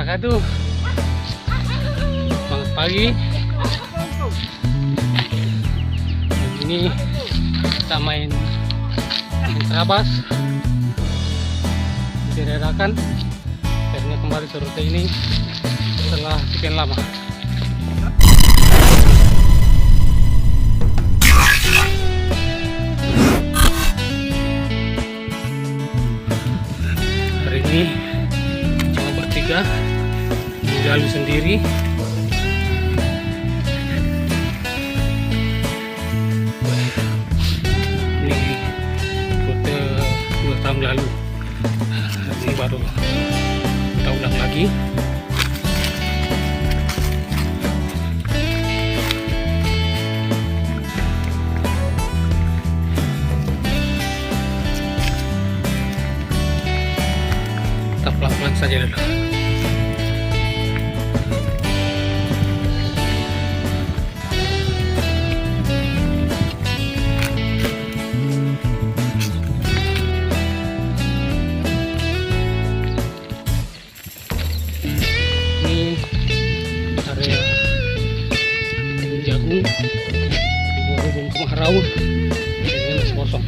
wabarakatuh. Selamat pagi. Ini kita main terabas direrakan. Akhirnya kembali ke rute ini setelah sekian lama. Hari ini cuma bertiga, Jalu sendiri. Ini rute 2 tahun lalu. Ini baru kita ulang lagi. Kita pelan-pelan saja dulu. Jagung dihubung kemarau, ini masih kosong.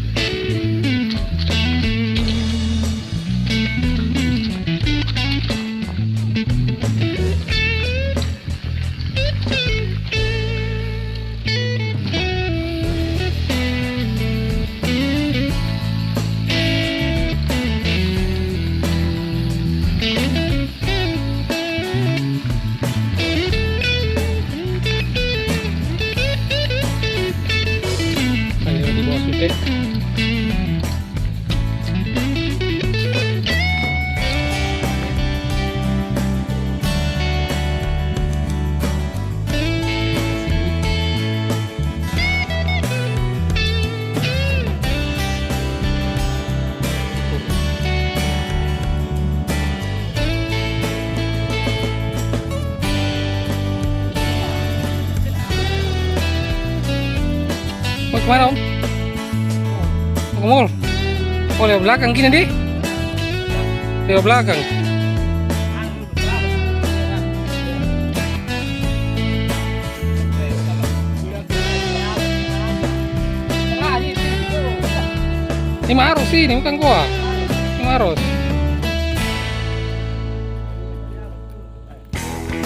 Mau kemana om? Mau ke mall? Oh lewat belakang gini deh. Lewat belakang. Ini Maros sih, ini bukan gua. Ini Maros.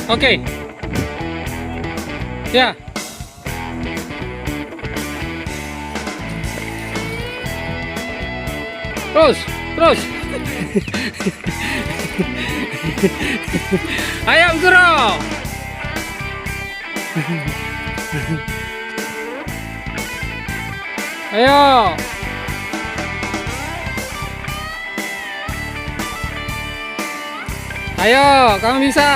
Oke. Ya. Terus. Ayam suruh. Ayo. Ayo, kamu bisa.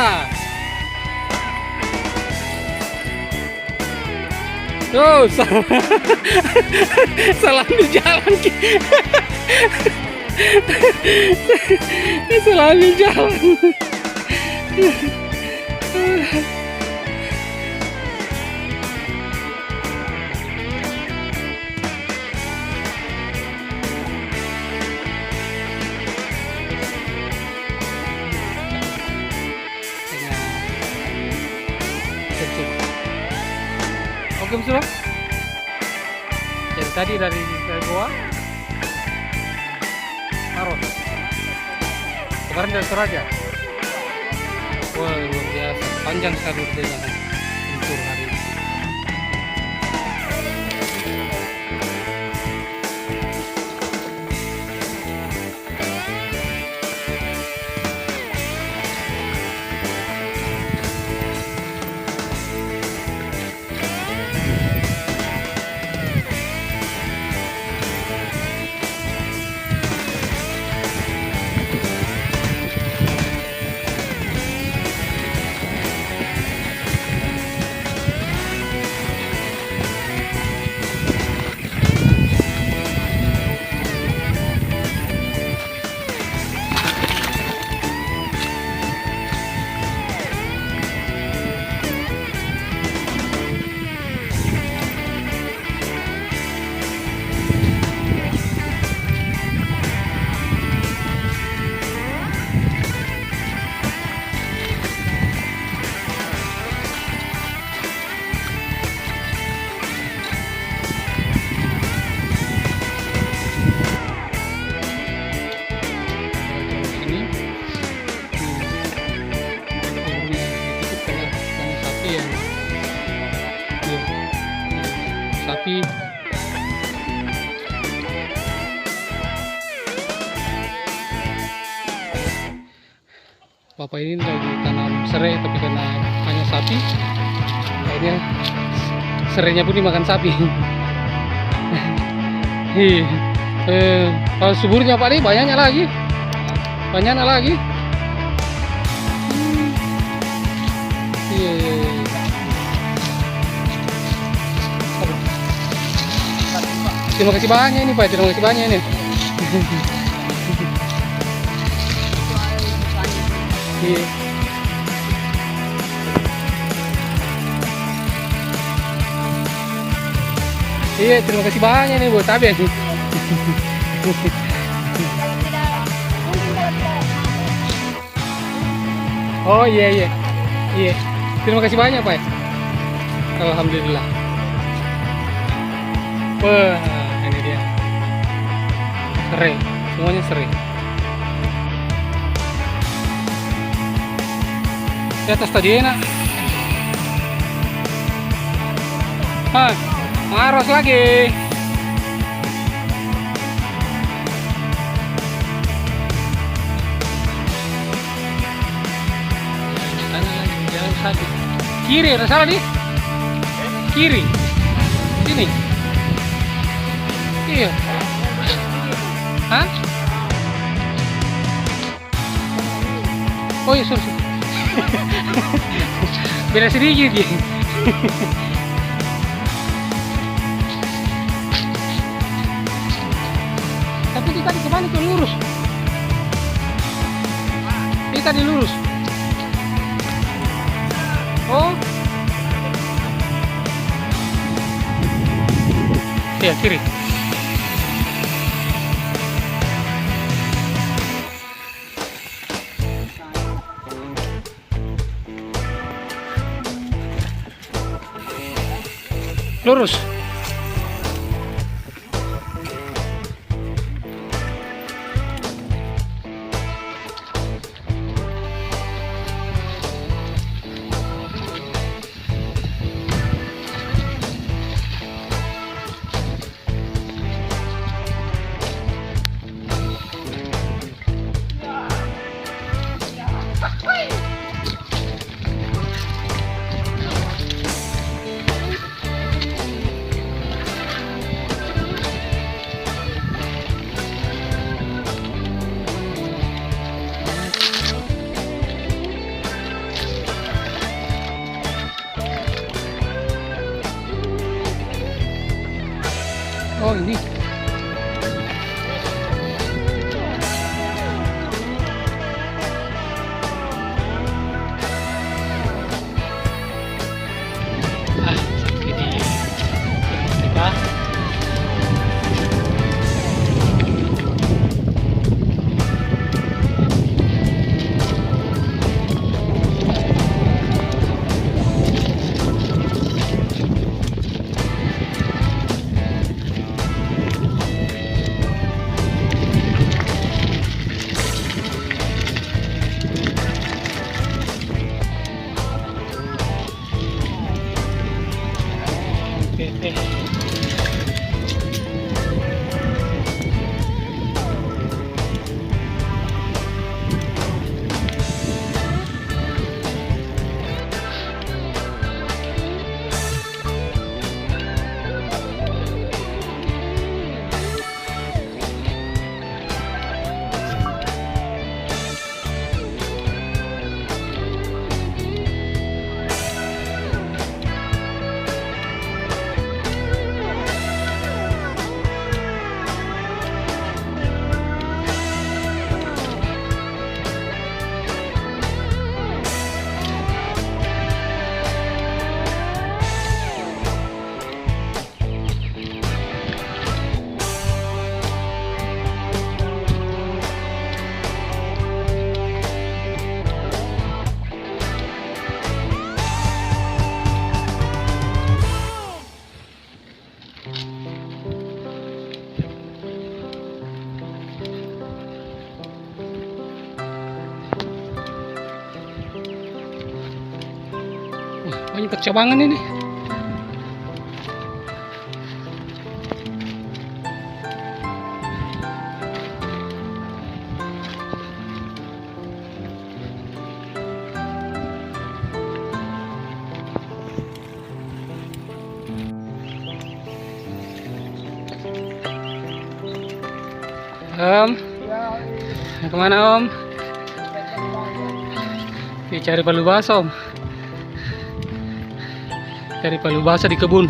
Terus. Salah di jalan. Salah di jalan. Oke bro. Jadi tadi dari gua Maros. Kemarin dari Toraja. Wah luar biasa, panjang sekali rutenya untuk hari ini. Bapak ini lagi tanam serai, tapi karena hanya sapi, akhirnya serainya pun dimakan sapi. Kalau suburnya Pak, ini banyaknya lagi. Banyaknya lagi. Iya. Terima kasih banyak ini Pak, terima kasih banyak ini. Iya. Iya, terima kasih banyak nih buat cabai. Oh iya iya. Iya. Terima kasih banyak Pak. Alhamdulillah. Wah, ini dia. Serai, semuanya serai. Di atas tadi enak. Maros lagi. Jalan satu. Kiri ada salah nih. Kiri. Sini. Iya. Hah? Oh iya, sorry. Beda sedikit ya. Tapi dia tadi kemana tuh lurus? Dia tadi lurus. Oh. Iya, kiri. Lurus. Oh ini. Banyak percabangan ini. Om, kemana Om? Oke, cari palu basah Om. Cari palu basah di kebun.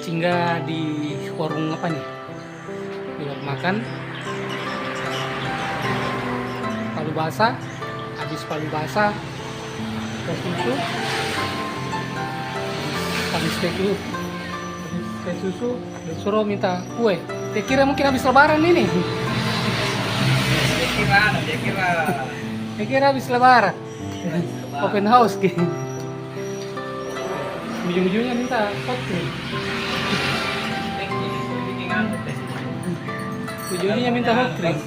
Singgah di warung apa nih? Di warung makan. Palu basah, habis palu basah, teh susu, habis teh susu, disuruh minta kue. Dia kira mungkin habis lebaran ini. Dia kira habis lebaran. Open house gitu. Ujung-ujungnya minta cocktail. Ujungnya minta hot drink.